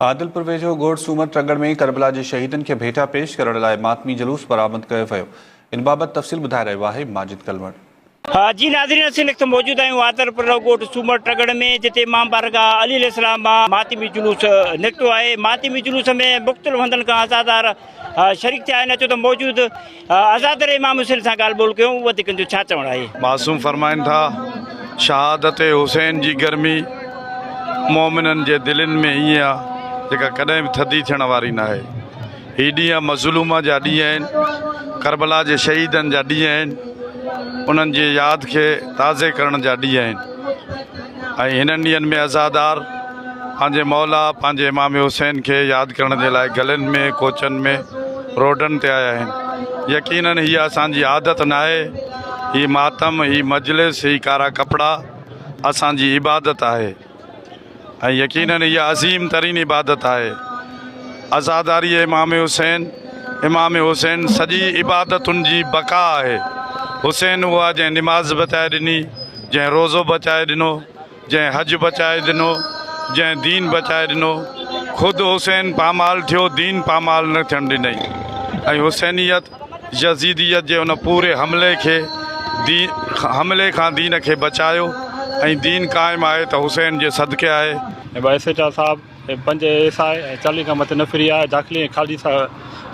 आदिलपुर वेझो ॻोठ सूमत ट्रगड़ में करबला के शहीदन के भेटा पेश करण लाइ मातमी जुलूस बरामद कयो वियो। इन बाबत तफ़सील ॿुधाए रहियो आहे माजिद कलवण। जी नाज़रीन, असीं मौजूद आहियूं आदिलपुर ॻोठ सूमत ट्रगड़ में, जिते इमाम बारगाह अली अलैहिस्सलाम मातमी जुलूस निकितो आहे। मातमी जुलूस में मुख़्तलिफ़ हंधनि खां अज़ादार शरीक थिया आहिनि। अचो त मौजूद अज़ादार इमाम हुसैन सां ॻाल्हि ॿोल कयूं। वधीक जो छा चवणु आहे? मासूम फरमाइनि था, शहादत हुसैन जी गर्मी मोमिननि जे दिलनि में ईअं आहे जेका कॾहिं बि थधी थियण वारी न आहे। हीअ ॾींहं मज़लूम जा ॾींहं आहिनि, करबला जे शहीदनि जा ॾींहं आहिनि, उन्हनि जी यादि खे ताज़े करण जा ॾींहं आहिनि। ऐं हिननि ॾींहंनि में अज़ादार पंहिंजे मौला पंहिंजे इमाम हुसैन खे यादि करण जे लाइ गलियुनि में, कोचनि में, रोडनि ते आया आहिनि। यकीनन हीअ असांजी आदत न आहे। हीअ मातम, हीअ मजलिस, हीअ कारा कपिड़ा असांजी इबादत आहे ऐं यकीनन हीअ अज़ीम तरीन इबादत आहे। अज़ादारी इमाम हुसैन सॼी इबादतुनि जी बका आहे। हुसैन उहा जंहिं निमाज़ बचाए ॾिनी, जंहिं रोज़ो बचाए ॾिनो, जंहिं हज बचाए ॾिनो, जंहिं दीन बचाए ॾिनो। ख़ुदि हुसैन पामाल थियो, दीन पामाल न थियणु ॾिनई। ऐं हुसैनियत यज़ीदियत जे उन पूरे हमले खां दीन खे बचायो ऐं दीन क़ाइमु आहे त हुसैन जे सदके आहे। एसेटा साहब 5 एसा 40 खां मथे न फिरी आहे। दाख़िली ऐं ख़ाली सां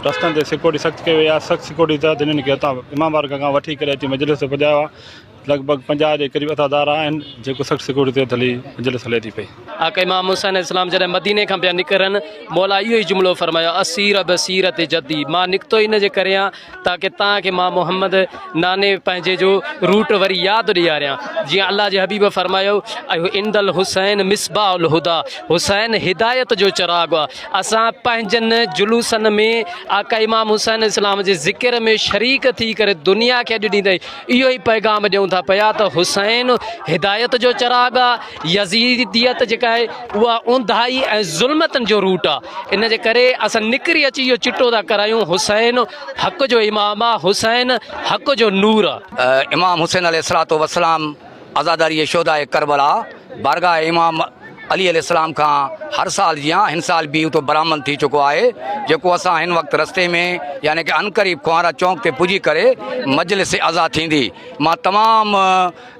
रस्तनि ते सिक्योरिटी सख़्तु कई वई आहे। सख़्तु सिक्योरिटी तहत हिननि खे हितां इमाम बारगाह खां वठी करे अची मजलिस ते पुॼायो आहे। लॻभॻि 50 जे क़रीब अदादार आहिनि जेको सख़्तु सिक्योरिटी तहत हली मजलिस हले थी पई। आका इमाम हुसैन इस्लाम जॾहिं मदीने खां पिया निकिरनि, मौला इहो ई जुमिलो फरमायो, असीर बसीरत जदी, मां निकितो इन जे करे आहियां ताकी तव्हांखे मां मोहम्मद नाने पंहिंजे जो रूट वरी यादि ॾियारियां। जीअं अल्लाह जे हबीब फरमायो, इंदल हुसैन मिसबाउल हुदा, हुसैन हिदायत जो चिराग आहे। असां पंहिंजनि जुलूसनि में आका इमाम हुसैन इस्लाम जे ज़िक्र में शरीक थी करे दुनिया खे अॼु ॾींदे इहो ई पैगाम ॾियूं था पिया त हुसैन हिदायत जो चिराग आहे। यज़ीदियत जेका आहे उहा ऊंधाई ऐं ज़ुल्मतनि जो रूट आहे। इन जे करे असां निकिरी अची इहो चिटो था करायूं, हुसैन हक़ जो इमाम आहे, हुसैन हक़ जो नूर आहे। इमाम हुसैन अलैहिस्सलातो वस्सलाम अज़ादारी शोदा करबला बारगाह इमाम अली अलैहिस्सलाम खां हर साल जीअं हिन साल बि उतो बरामद थी चुको आहे, जेको असां हिन वक़्तु रस्ते में यानी कि अनकरीब खुआरा चौक ते पुॼी करे मजलिस आज़ाद थींदी। मां तमामु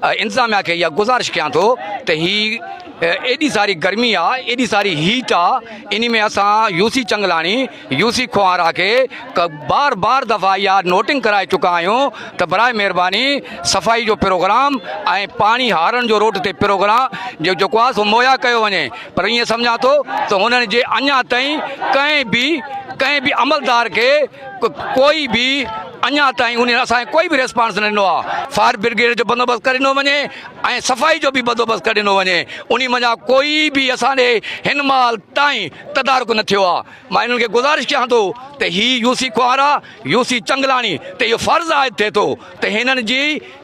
इंतिज़ामिया खे इहा गुज़ारिश कयां थो त हीअ एॾी सारी गर्मी आहे, एॾी सारी हीट आहे, इन में असां यूसी चंगलाणी, यूसी खुआरा खे बार बार दफ़ा इहा नोटिंग कराए चुका आहियूं त बराए महिरबानी सफ़ाई जो प्रोग्राम ऐं पाणी हारण जो रोड ते प्रोग्राम जेको आहे सो मुहैया कयो वञे। पर ईअं सम्झां थो त हुननि जे अञा ताईं कंहिं बि अमलदार खे कोई बि अञा ताईं उन असांखे कोई बि रिस्पॉन्स न ॾिनो आहे। फायर ब्रिगेड जो बंदोबस्तु करे ॾिनो वञे ऐं सफ़ाई जो बि बंदोबस्तु करे ॾिनो वञे, उन मञा कोई बि असांजे हिन महिल ताईं तदारुक न थियो आहे। मां इन्हनि खे गुज़ारिश कयां थो त हीअ यूसी खुआरा, यूसी चंगलाणी त इहो फ़र्ज़ु आहे थिए थो त हिननि जी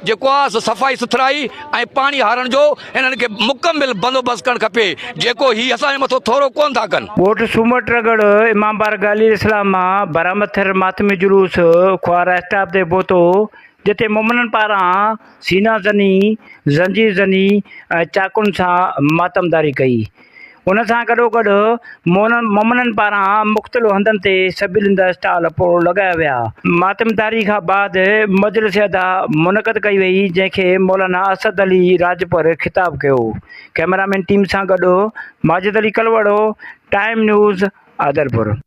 जेको आहे सो सफ़ाई सुथराई ऐं पाणी हारण जो हिननि खे मुकमिल बंदोबस्तु करणु खपे, जेको हीअ असांजे मथां थोरो कोन था कनि। ॻोठ सूमत ट्रगड़ इमाम बारगाह अली अलैहिस्सलाम मां बरामद थियल मातमी जुलूस खुआरा स्टाफ ते पहुतो, जिते मोमिननि पारां सीना ज़नी, ज़ंजीर ज़नी ऐं चाकुनि सां मातमदारी कई। उन सां गॾोगॾु मोमिननि पारां मुख़्तलिफ़ हंधनि ते सबिलनि जा स्टॉल पोइ लॻाया विया। मातमदारी खां बाद मजलिस अदा मुनक़द कई वई, जंहिंखे मौलाना असद अली राजपर ख़िताब कयो। कैमरामैन टीम सां गॾु माजिद अली कलवड़ो, टाइम न्यूज़, आदिलपुर।